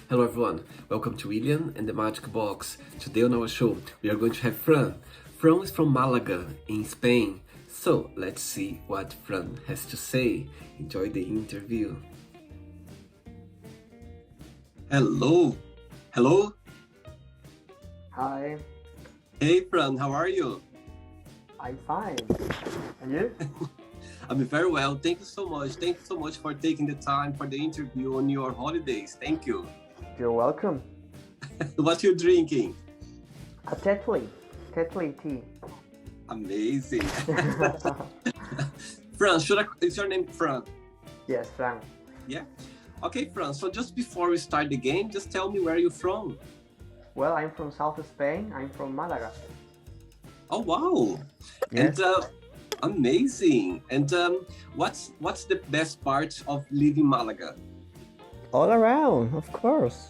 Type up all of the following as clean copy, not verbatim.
Hello everyone, welcome to William and the Magic Box. Today on our show, we are going to have Fran. Fran is from Malaga, in Spain. So, let's see what Fran has to say. Enjoy the interview. Hello. Hello. Hi, Hey Fran, how are you? I'm fine. And you? I'm very well. Thank you so much. Thank you so much for taking the time for the interview on your holidays. Thank you. You're welcome. What you drinking? A Tetley tea. Amazing. Fran, is your name Fran? Yes, Frank. Yeah? Okay, Fran, so just before we start the game, just tell me where you're from. Well, I'm from South Spain. I'm from Malaga. Oh, wow. Yes. And amazing. And what's the best part of living Malaga? All around, of course.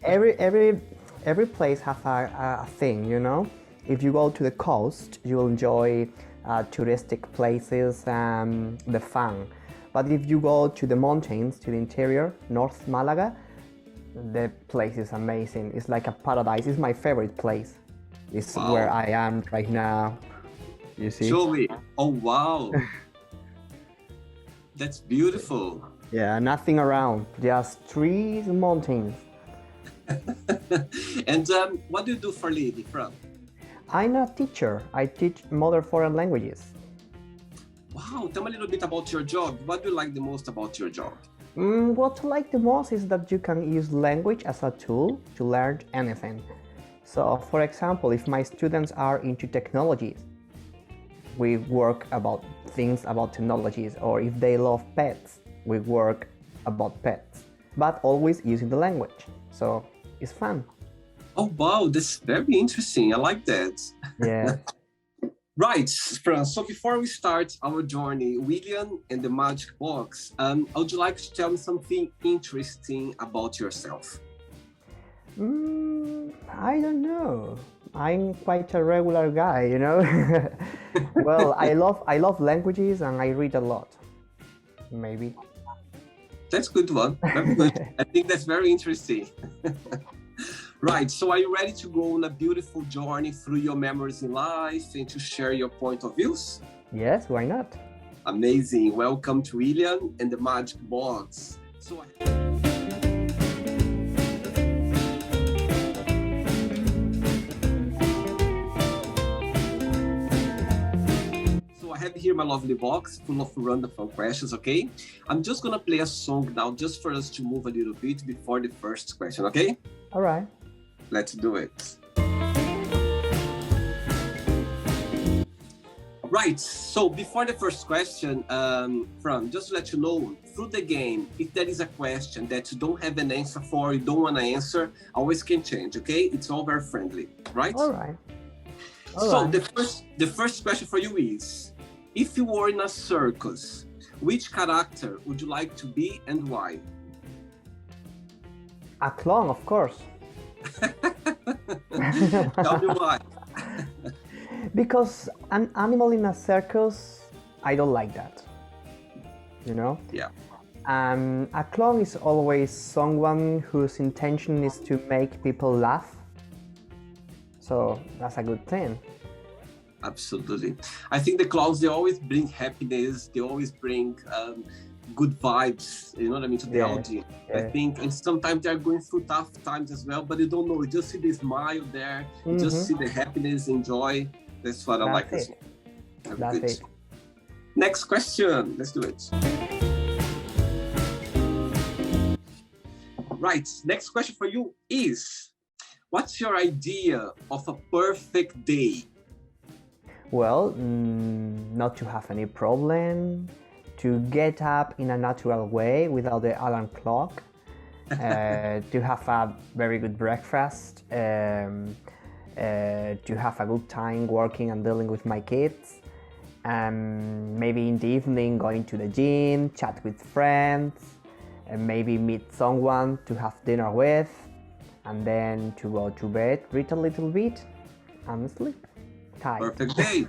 every place has a thing, you know. If you go to the coast, you'll enjoy touristic places and the fun. But if you go to the mountains, to the interior, North Malaga, the place is amazing. It's like a paradise. It's my favorite place. It's Wow. where I am right now. You see? Show me. Oh, wow. That's beautiful. Yeah, nothing around. Just trees and mountains. And what do you do for living, Fran? I'm a teacher. I teach modern foreign languages. Wow, tell me a little bit about your job. What do you like the most about your job? What I like the most is that you can use language as a tool to learn anything. So, for example, if my students are into technologies, we work about things about technologies, or if they love pets, we work about pets, but always using the language. So, it's fun. Oh, wow, that's very interesting. I like that. Yeah. Right, Fran, so before we start our journey, William and the Magic Box, would you like to tell me something interesting about yourself? I don't know. I'm quite a regular guy, you know. Well, I love languages and I read a lot. Maybe. That's a good one. Very good. I think that's very interesting. Right, so are you ready to go on a beautiful journey through your memories in life and to share your point of views? Yes, why not? Amazing. Welcome to William and the Magic Box. So I have here my lovely box full of random fun questions, okay? I'm just gonna play a song now just for us to move a little bit before the first question, okay? All right. Let's do it. Right, so before the first question, Fran, just to let you know, through the game, if there is a question that you don't have an answer for, you don't want to answer, always can change, okay? It's all very friendly, right? All right. So the first question for you is, if you were in a circus, which character would you like to be and why? A clown, of course. Tell me why. Because an animal in a circus, I don't like that. You know? Yeah. A clown is always someone whose intention is to make people laugh. So that's a good thing. Absolutely. I think the clowns, they always bring happiness, they always bring good vibes, you know what I mean, to the audience. Yeah. I think, and sometimes they're going through tough times as well, but you don't know, you just see the smile there, you just see the happiness and joy. That's what I like. That's it. Next question, let's do it. Right, next question for you is, what's your idea of a perfect day? Well, not to have any problem, to get up in a natural way without the alarm clock, to have a very good breakfast, to have a good time working and dealing with my kids, maybe in the evening going to the gym, chat with friends, and maybe meet someone to have dinner with, and then to go to bed, read a little bit, and sleep. Time. Perfect day.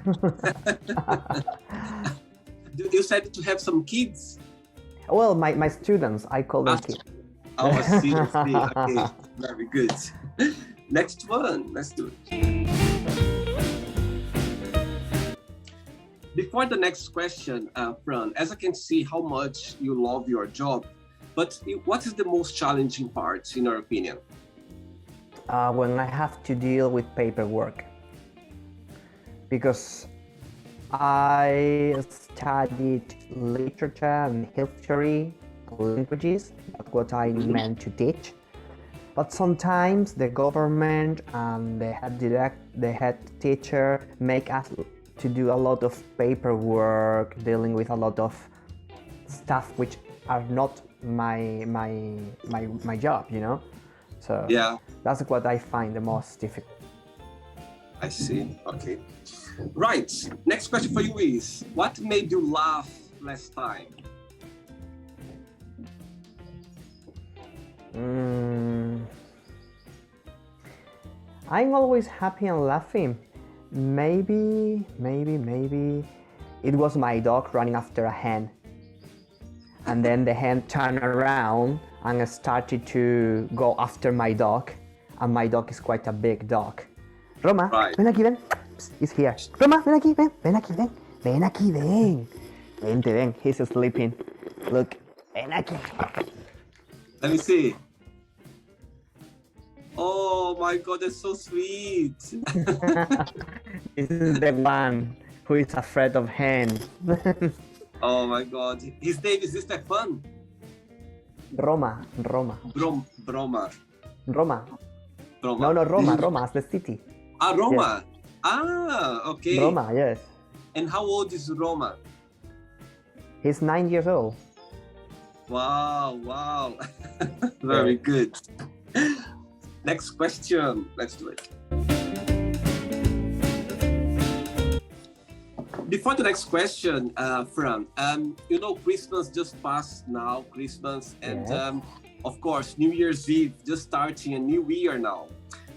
You said to have some kids. Well, my students, I call them kids. Oh, I see, I see. Okay, very good. Next one, let's do it. Before the next question, Fran, as I can see how much you love your job, but what is the most challenging part, in your opinion? When I have to deal with paperwork, because I studied literature and history, languages. That's what I meant to teach. But sometimes the government and the head teacher make us to do a lot of paperwork, dealing with a lot of stuff which are not my job, you know. So Yeah, that's what I find the most difficult. I see. Okay. Right. Next question for you is, what made you laugh last time? I'm always happy and laughing. Maybe it was my dog running after a hen. And then the hen turned around and started to go after my dog. And my dog is quite a big dog. Roma, Right. ven aquí, ven. Psst, he's here. Roma, ven aquí, ven. Ven aquí, ven. Ven aquí, ven. Vente, ven. He's sleeping. Look, ven aquí. Let me see. Oh my God, that's so sweet. This is the one who is afraid of hen. Oh my God. His name is Stefan? Roma. Broma. Roma. Broma. No, Roma is the city. Ah, Roma. Yes. Ah, okay. Roma, yes. And how old is Roma? He's 9 years old. Wow. Very good. Next question. Let's do it. Before the next question, Fran, you know, Christmas just passed now, Christmas, and Yes. Of course, New Year's Eve, just starting a new year now.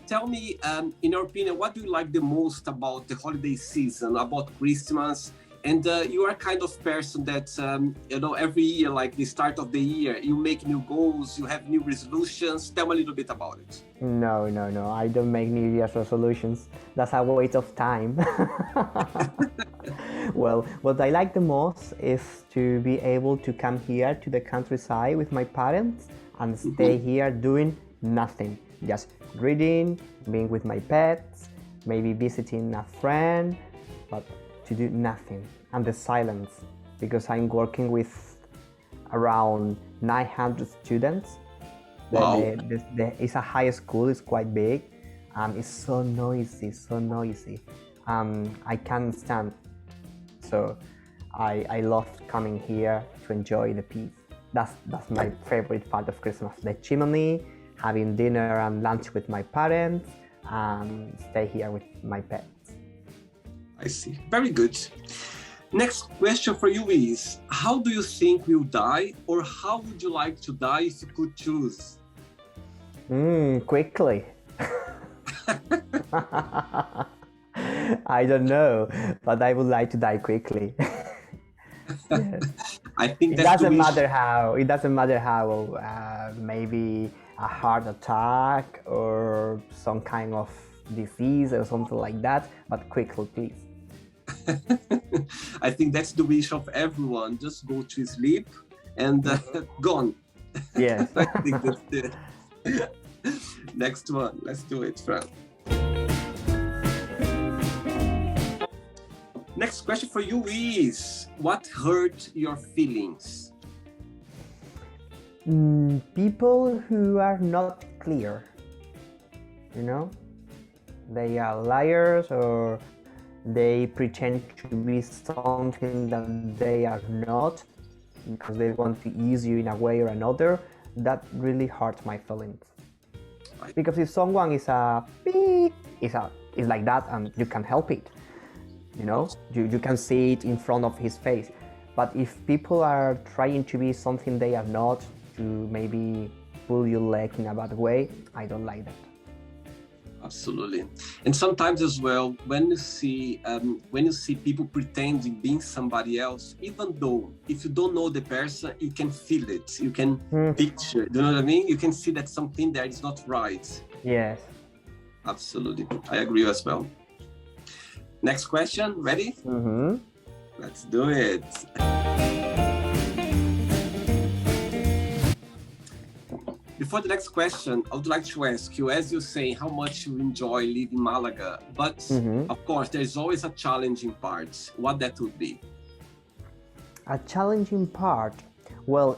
Tell me, in your opinion, what do you like the most about the holiday season, about Christmas? And you are kind of person that, you know, every year, like the start of the year, you make new goals, you have new resolutions. Tell me a little bit about it. No, I don't make New Year's resolutions. That's a waste of time. Well, what I like the most is to be able to come here to the countryside with my parents and stay here doing nothing. Just reading, being with my pets, maybe visiting a friend, but to do nothing. And the silence, because I'm working with around 900 students. Wow. It's a high school, it's quite big, and it's so noisy. I can't stand. So I love coming here to enjoy the peace. That's my favorite part of Christmas. The chimney, having dinner and lunch with my parents, and stay here with my pets. I see. Very good. Next question for you is, how do you think we'll die, or how would you like to die if you could choose? Quickly. I don't know, but I would like to die quickly. Yes. I think It that's doesn't the wish. matter how. It doesn't matter how. Maybe a heart attack or some kind of disease or something like that. But quickly, please. I think that's the wish of everyone. Just go to sleep and gone. Yes. I think that's it. Next one. Let's do it, Fran. Next question for you is, what hurt your feelings? People who are not clear. You know, they are liars or they pretend to be something that they are not because they want to ease you in a way or another. That really hurts my feelings. Right. Because if someone is a beep, is like that and you can help it, you know, you can see it in front of his face. But if people are trying to be something they are not, to maybe pull your leg in a bad way, I don't like that. Absolutely. And sometimes as well, when you see people pretending being somebody else, even though if you don't know the person, you can feel it, you can picture, you know what I mean? You can see that something there is not right. Yes. Absolutely. I agree as well. Next question, ready? Mm-hmm. Let's do it. Before the next question, I would like to ask you, as you say, how much you enjoy living in Malaga, but of course, there's always a challenging part. What that would be? A challenging part. Well,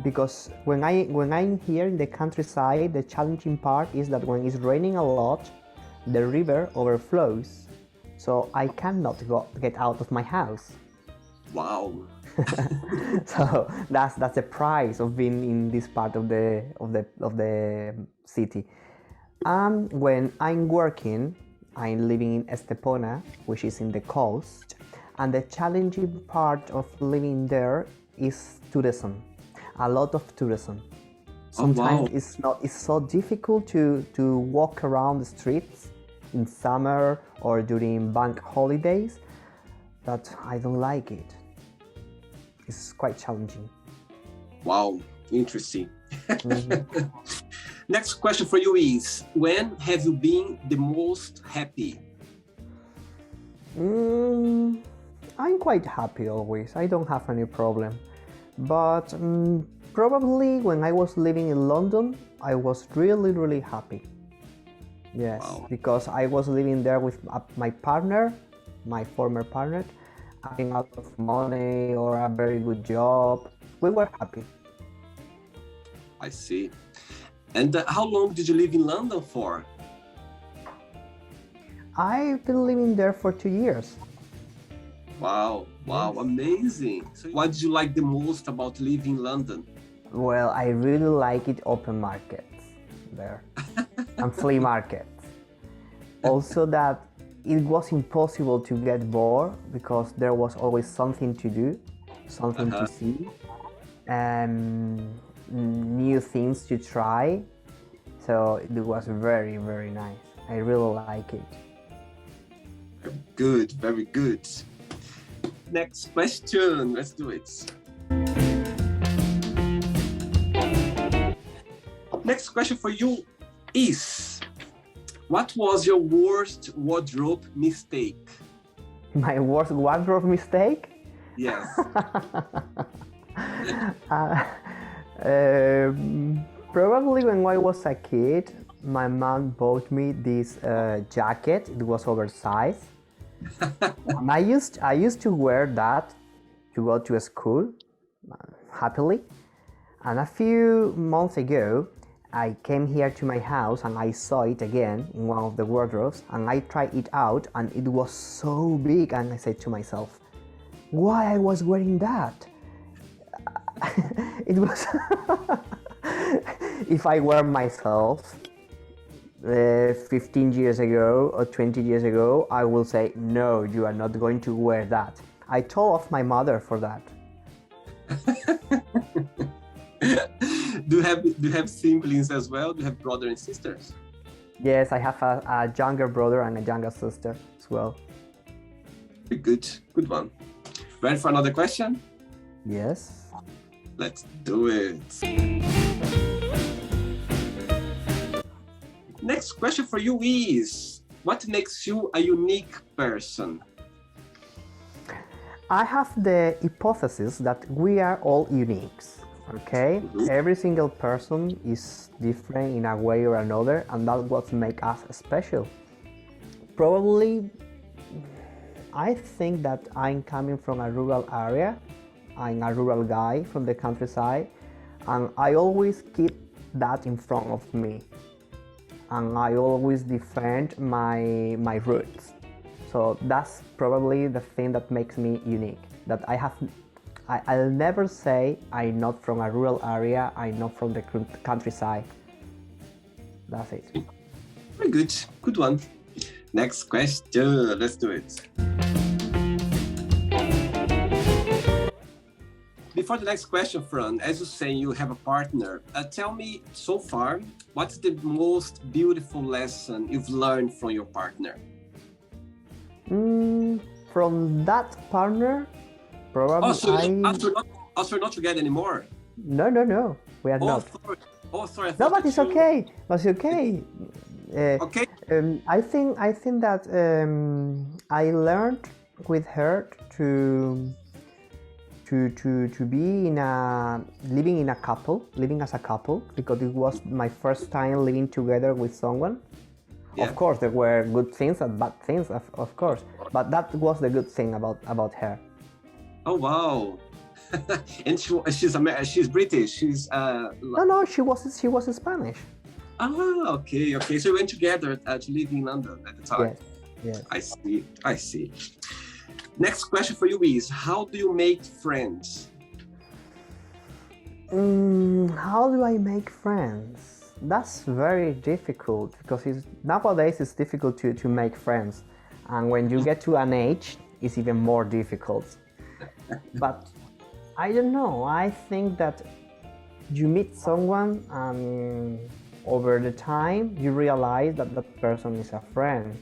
because when I'm here in the countryside, the challenging part is that when it's raining a lot, the river overflows, so I cannot get out of my house. Wow. So that's the price of being in this part of the city. And when I'm working, I'm living in Estepona, which is in the coast, and the challenging part of living there is tourism. A lot of tourism. Sometimes it's so difficult to walk around the streets in summer or during bank holidays that I don't like it. It's quite challenging. Wow, interesting. Next question for you is, when have you been the most happy? I'm quite happy always. I don't have any problem. But probably when I was living in London, I was really, really happy. Yes, wow. Because I was living there with my partner, my former partner, having a lot of money or a very good job. We were happy. I see. And how long did you live in London for? I've been living there for 2 years. Wow, wow, amazing. So what did you like the most about living in London? Well, I really like it open markets there and flea markets. Also that it was impossible to get bored because there was always something to do, something to see, and new things to try. So it was very, very nice. I really like it. Good, very good. Next question, let's do it. Next question for you is, what was your worst wardrobe mistake? My worst wardrobe mistake? Yes. Probably when I was a kid, my mom bought me this jacket. It was oversized. And I used to wear that to go to school happily. And a few months ago, I came here to my house and I saw it again in one of the wardrobes, and I tried it out and it was so big, and I said to myself, why I was wearing that? It was if I were myself 15 years ago or 20 years ago, I will say, no, you are not going to wear that. I told off my mother for that. Do you have siblings as well? Do you have brothers and sisters? Yes, I have a younger brother and a younger sister as well. Good one. Ready for another question? Yes. Let's do it. Next question for you is, what makes you a unique person? I have the hypothesis that we are all uniques. Okay, every single person is different in a way or another, and that's what makes us special. Probably, I think that I'm coming from a rural area. I'm a rural guy from the countryside, and I always keep that in front of me. And I always defend my roots. So that's probably the thing that makes me unique. That I'll never say I'm not from a rural area, I'm not from the countryside. That's it. Very good. Good one. Next question. Let's do it. Before the next question, Fran, as you say, you have a partner. Tell me, so far, what's the most beautiful lesson you've learned from your partner? From that partner, probably After not together anymore? No, we are not. Sorry. Oh, sorry. No, but it's okay. But it's okay. Okay. I think that I learned with her to be living as a couple, because it was my first time living together with someone. Yeah. Of course, there were good things and bad things, of course, but that was the good thing about her. Oh wow! And she's British. She's No, she was Spanish. Ah, okay. So we went together to live in London at the time. Yes. I see. Next question for you is, how do you make friends? How do I make friends? That's very difficult, because nowadays it's difficult to make friends, and when you get to an age, it's even more difficult. But I don't know. I think that you meet someone and over the time you realize that that person is a friend.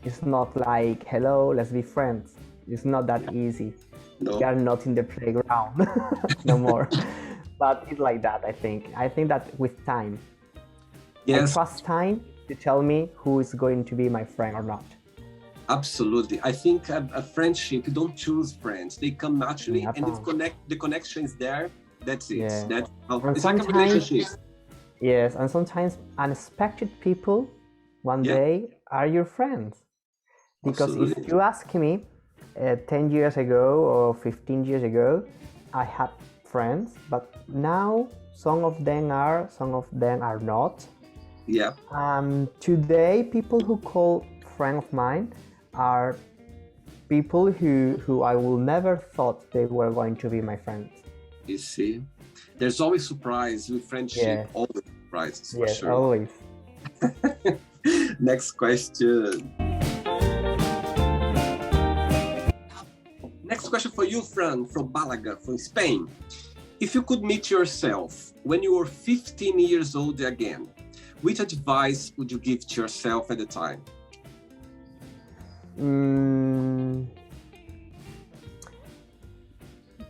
It's not like, hello, let's be friends. It's not that easy. No. We are not in the playground no more. But it's like that, I think. I think that with time, I trust time to tell me who is going to be my friend or not. Absolutely. I think a friendship, you don't choose friends. They come naturally, and if the connection is there, that's it. Yeah. It's like a relationship. Yes, and sometimes unexpected people one day are your friends. Because if you ask me, 10 years ago or 15 years ago, I had friends, but now some of them are not. Yeah. Today, people who call friends of mine are people who I will never thought they were going to be my friends. You see, there's always surprise with friendship. Always surprises, for sure. Always. Next question. Next question for you, Fran, from Malaga, from Spain. If you could meet yourself when you were 15 years old again, which advice would you give to yourself at the time?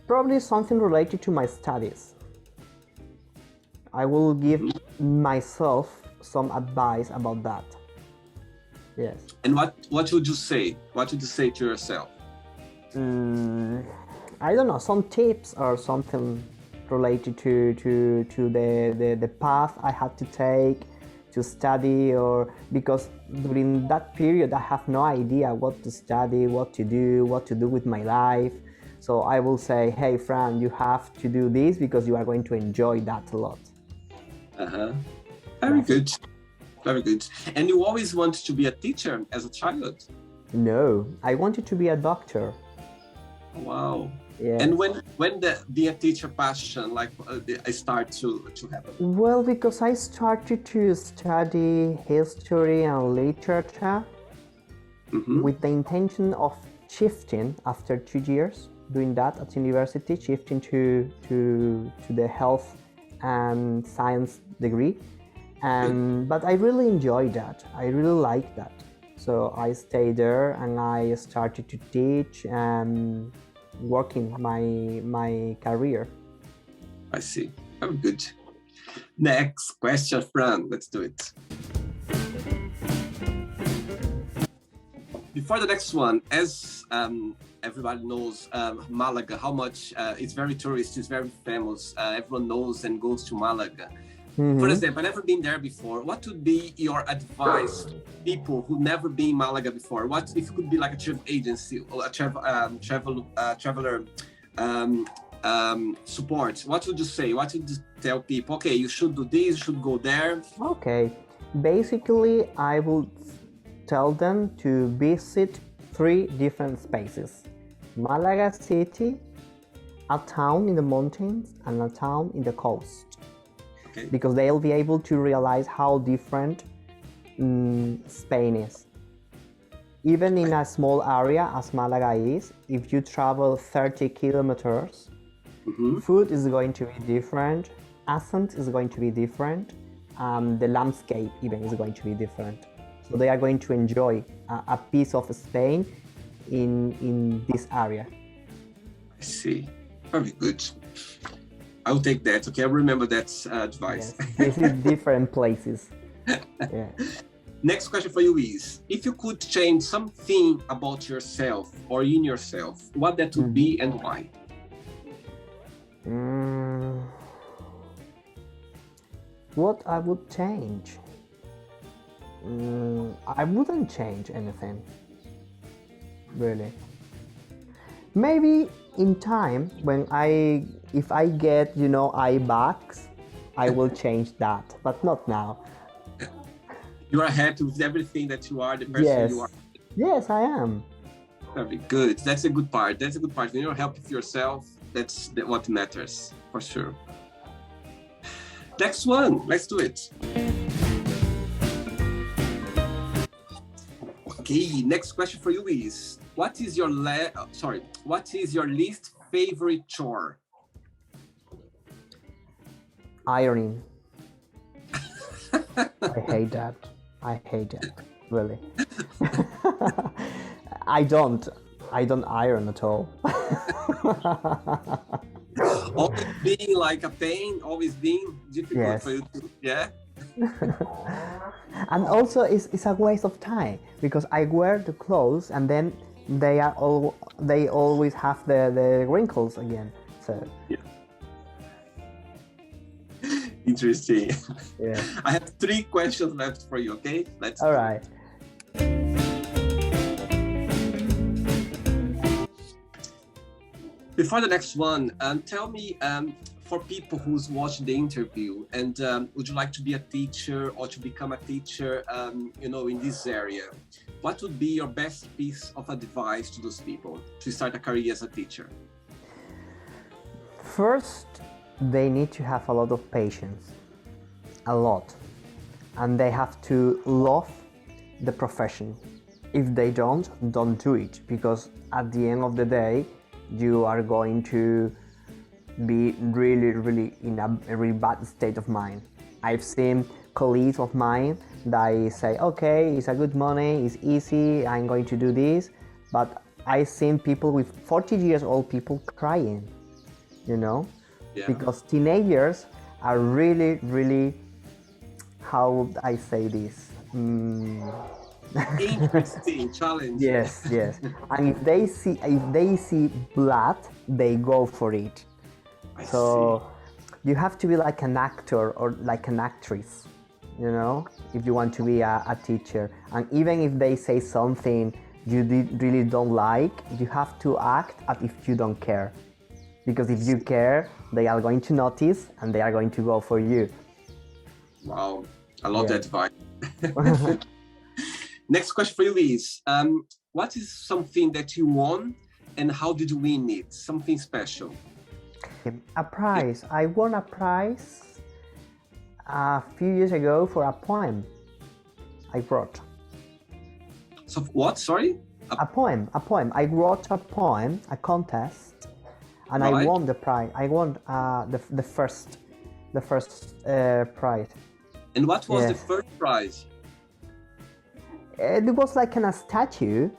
Probably something related to my studies. I will give myself some advice about that. Yes. And what would you say? What would you say to yourself? I don't know, some tips or something related to the path I had to take to study, or because during that period I have no idea what to study, what to do with my life. So I will say, hey Fran, you have to do this because you are going to enjoy that a lot. Very good. Very good. And you always wanted to be a teacher as a child? No, I wanted to be a doctor. Wow. Yes. And when the being a teacher passion start to happen? Well, because I started to study history and literature with the intention of shifting after 2 years doing that at university, shifting to the health and science degree. But I really enjoyed that. I really liked that. So I stayed there and I started to teach and working my career. I see. Very good. Next question, Fran. Let's do it. Before the next one, as everybody knows, Malaga, how much it's very tourist, it's very famous. Everyone knows and goes to Malaga. For example, I've never been there before. What would be your advice to people who never been in Malaga before? What if you could be like a travel agency or a traveler support? What would you say? What would you tell people? Okay, you should do this, you should go there. Okay, basically I would tell them to visit 3 different spaces: Malaga city, a town in the mountains, and a town in the coast. Because they'll be able to realize how different Spain is. Even in a small area as Malaga is, if you travel 30 kilometers, Food is going to be different, accent is going to be different, the landscape even is going to be different. So they are going to enjoy a piece of Spain in this area. I see. Very good. I'll take that. Okay, I'll remember that advice. Yes, this is different places. Yeah. Next question for you is, if you could change something about yourself or in yourself, what that would be and why? What I would change? I wouldn't change anything, really. Maybe in time, if I get, eye bags, I will change that, but not now. You are happy with everything that you are, the person you are? Yes, I am. Very good. That's a good part. That's a good part. When you're happy with yourself, that's what matters, for sure. Next one. Let's do it. Okay, next question for you is, what is your least favorite chore? Ironing. I hate that. Really. I don't iron at all. Always being like a pain, always being difficult for you to, yeah? And also it's a waste of time, because I wear the clothes and then they always have the wrinkles again. So yeah. Interesting. Yeah. I have 3 questions left for you, okay? All right. Before the next one, tell me, for people who's watched the interview and would you like to be a teacher or to become a teacher, in this area, what would be your best piece of advice to those people to start a career as a teacher? First, they need to have a lot of patience, a lot, and they have to love the profession. If they don't do it, because at the end of the day, you are going to be really in a really bad state of mind. I've seen colleagues of mine that say, okay, it's a good money, it's easy, I'm going to do this, but I've seen people with 40 years old people crying, because teenagers are really, how would I say this? Interesting challenge. Yes. And if they see blood, they go for it. So you have to be like an actor or like an actress, if you want to be a teacher. And even if they say something you really don't like, you have to act as if you don't care. Because if you care, they are going to notice and they are going to go for you. Wow, I love that advice. Next question for you is, what is something that you won and how did you win it? Something special. A prize. I won a prize a few years ago for a poem I wrote. So what, sorry? A poem. I wrote a poem, a contest, and I won the prize. I won the first prize. And what was the first prize? It was like a statue,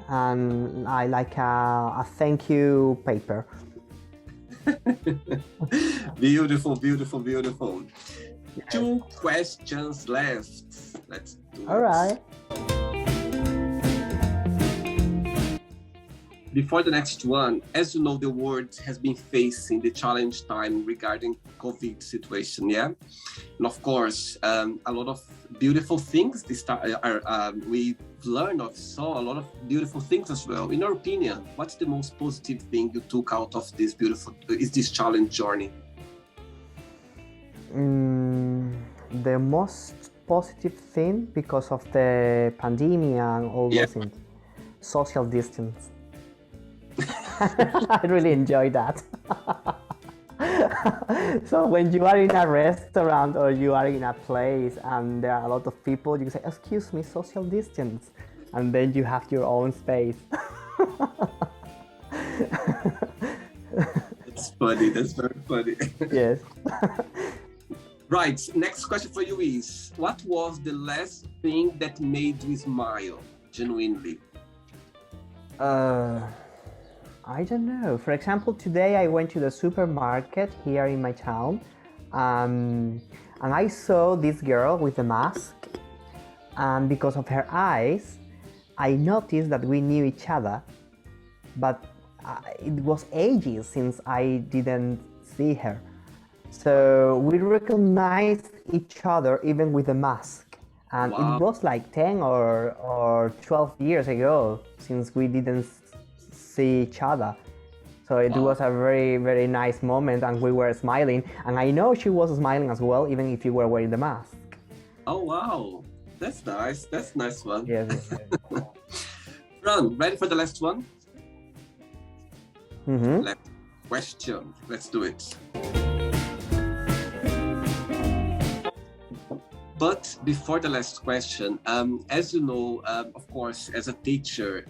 and I like a thank you paper. Beautiful. 2 questions left. Let's do it. All right. Before the next one, as you know, the world has been facing the challenge time regarding COVID situation, yeah? And of course, a lot of beautiful things we learned or saw a lot of beautiful things as well. In your opinion, what's the most positive thing you took out of this challenge journey? The most positive thing, because of the pandemic and all those things, social distance. I really enjoy that. So when you are in a restaurant or you are in a place and there are a lot of people, you say, excuse me, social distance, and then you have your own space. That's funny. That's very funny. Yes. Right. Next question for you is, what was the last thing that made you smile genuinely? I don't know. For example, today I went to the supermarket here in my town, and I saw this girl with a mask, and because of her eyes, I noticed that we knew each other, but it was ages since I didn't see her. So we recognized each other even with a mask. And Wow. it was like 10 or 12 years ago since we didn't see each other. So it was a very, very nice moment, and we were smiling. And I know she was smiling as well, even if you were wearing the mask. Oh, wow. That's nice. That's a nice one. Yes. Fran, ready for the last one? Mm-hmm. Last question. Let's do it. But before the last question, as you know, of course, as a teacher,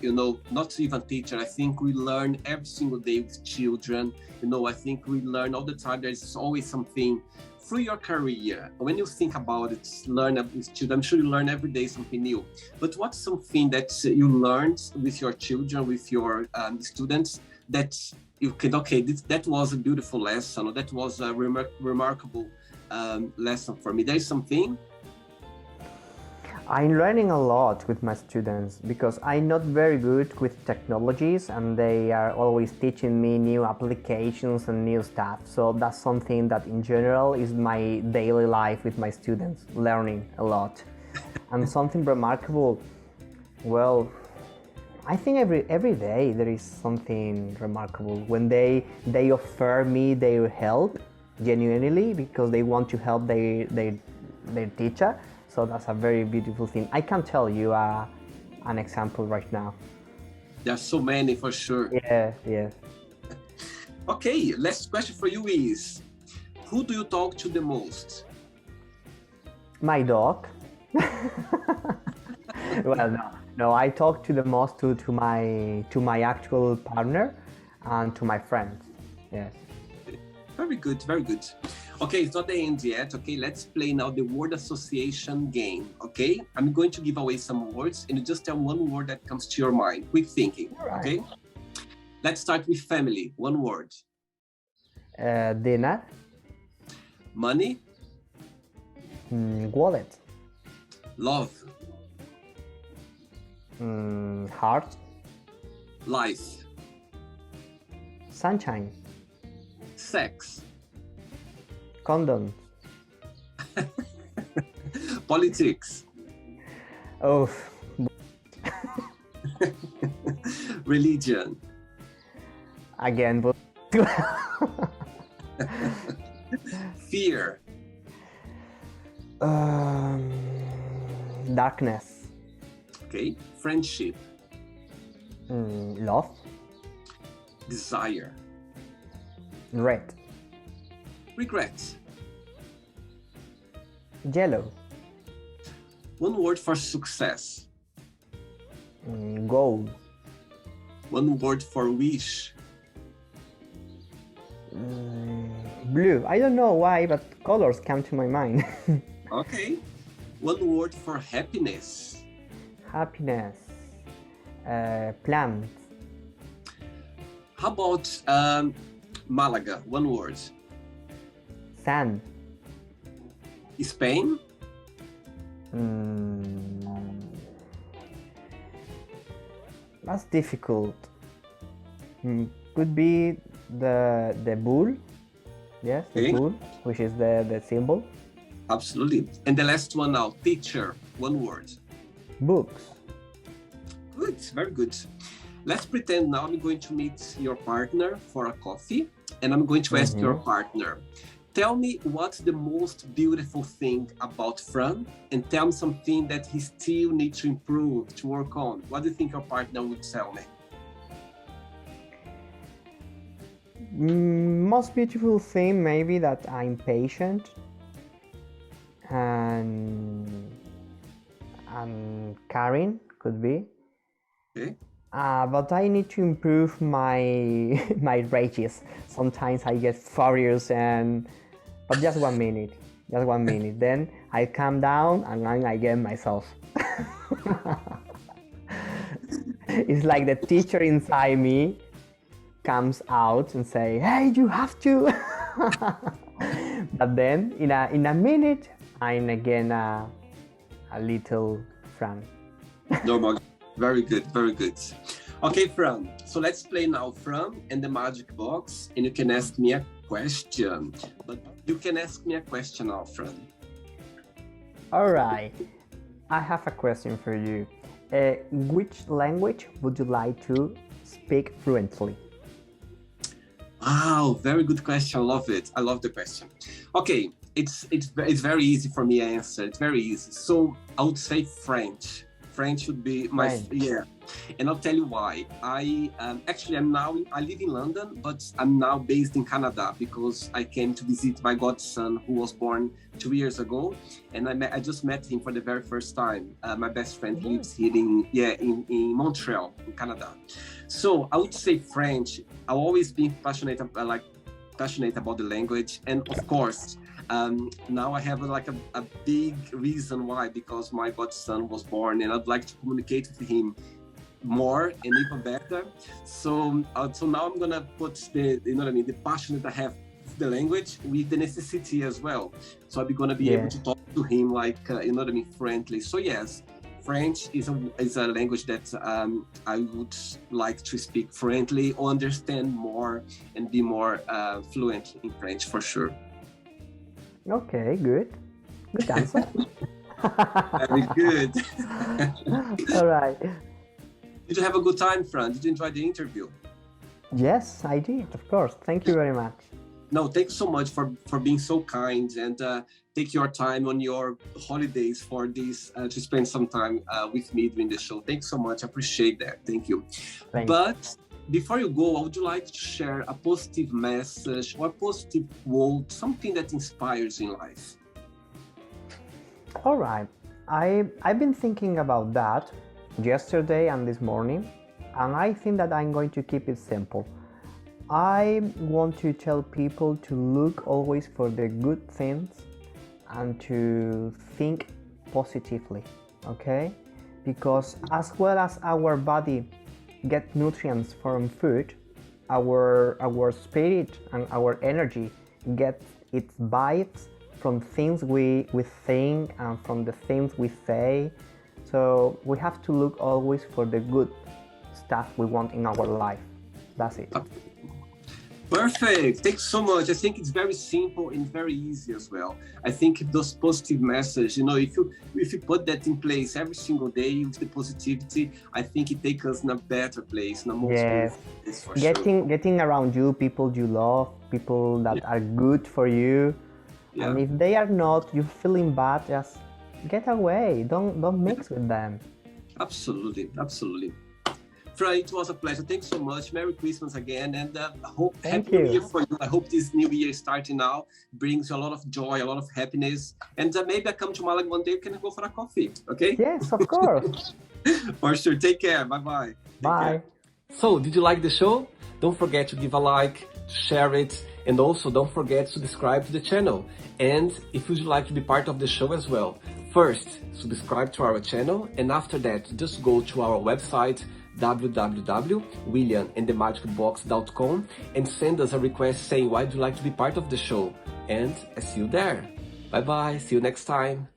not even teacher, I think we learn every single day with children. I think we learn all the time. There's always something through your career. When you think about it, learn with children, I'm sure you learn every day something new. But what's something that you learned with your children, with your students, that you can, that was a beautiful lesson, or that was a remarkable lesson for me. There's something. I'm learning a lot with my students because I'm not very good with technologies, and they are always teaching me new applications and new stuff. So that's something that in general is my daily life with my students, learning a lot. And something remarkable, well, I think every day there is something remarkable when they offer me their help genuinely because they want to help their teacher. So that's a very beautiful thing. I can tell you an example right now. There's so many for sure. Yeah. Okay, last question for you is, who do you talk to the most? My dog. Well, no, I talk to the most to my actual partner and to my friends. Yes. Very good, very good. Okay, it's not the end yet. Okay, let's play now the word association game. Okay, I'm going to give away some words, and you just tell one word that comes to your mind. Quick thinking. All right. Okay, let's start with family. One word. Dinner. Money. Wallet. Love. Heart. Life. Sunshine. Sex. Condoms. Politics. Oh. Religion. Again, but Fear. Darkness. Okay, friendship. Love. Desire. Red. Regret. Yellow. One word for success. Gold. One word for wish. Blue. I don't know why, but colors come to my mind. Okay. One word for happiness. Happiness. Plant. How about Malaga? One word. Sand. Spain. That's difficult. Could be the bull. Yes, the Okay. bull, which is the symbol. Absolutely. And the last one now, teacher. One word. Books. Good, very good. Let's pretend now I'm going to meet your partner for a coffee, and I'm going to ask your partner, tell me what's the most beautiful thing about Fran, and tell me something that he still needs to improve, to work on. What do you think your partner would tell me? Most beautiful thing maybe that I'm patient and caring, could be. Okay. But I need to improve my my rages. Sometimes I get furious but just 1 minute, just 1 minute. Then I calm down and then I get myself. It's like the teacher inside me comes out and say, "Hey, you have to." But then in a minute, I'm again a little Fran. Normal. Very good, very good. Okay, Fran. So let's play now, Fran and the magic box, and you can ask me a question. But you can ask me a question now, Fran. All right. I have a question for you. Which language would you like to speak fluently? Wow, very good question. I love it. I love the question. Okay, it's very easy for me to answer. It's very easy. So I would say French. French would be my and I'll tell you why. I live in London, but I'm now based in Canada because I came to visit my godson who was born 2 years ago, and I just met him for the very first time. My best friend lives here in Montreal, in Canada. So I would say French. I've always been passionate about the language, and of course. Now I have a big reason why, because my godson was born and I'd like to communicate with him more and even better. So now I'm gonna put the passion that I have for the language with the necessity as well. So I'm gonna be able to talk to him friendly. So yes, French is a language that I would like to speak fluently or understand more and be more fluent in French for sure. Okay, good answer. Very good. All right. Did you have a good time, Fran? Did you enjoy the interview? Yes, I did, of course. Thank you very much. No, thanks so much for being so kind and take your time on your holidays for this to spend some time with me during the show. Thanks so much. I appreciate that. Thank you. Before you go, I would like to share a positive message or a positive quote, something that inspires in life. All right. I've been thinking about that yesterday and this morning, and I think that I'm going to keep it simple. I want to tell people to look always for the good things and to think positively, okay? Because as well as our body get nutrients from food, our spirit and our energy get its vibes from things we think and from the things we say. So we have to look always for the good stuff we want in our life. That's it. Perfect. Thanks so much. I think it's very simple and very easy as well. I think those positive messages, if you put that in place every single day with the positivity, I think it takes us in a better place, in a more place for getting around you, people you love, people that are good for you. Yeah. And if they are not, you're feeling bad, just get away. Don't mix with them. Absolutely. Fran, it was a pleasure. Thanks so much. Merry Christmas again, and Happy New Year for you. I hope this new year starting now brings you a lot of joy, a lot of happiness, and maybe I come to Malaga one day. We can go for a coffee, okay? Yes, of course. For sure. Take care. Bye-bye. Bye. So, did you like the show? Don't forget to give a like, share it, and also don't forget to subscribe to the channel. And if you'd like to be part of the show as well, first, subscribe to our channel, and after that, just go to our website, www.williamandthemagicbox.com, and send us a request saying why do you like to be part of the show, and I see you there. Bye bye, see you next time.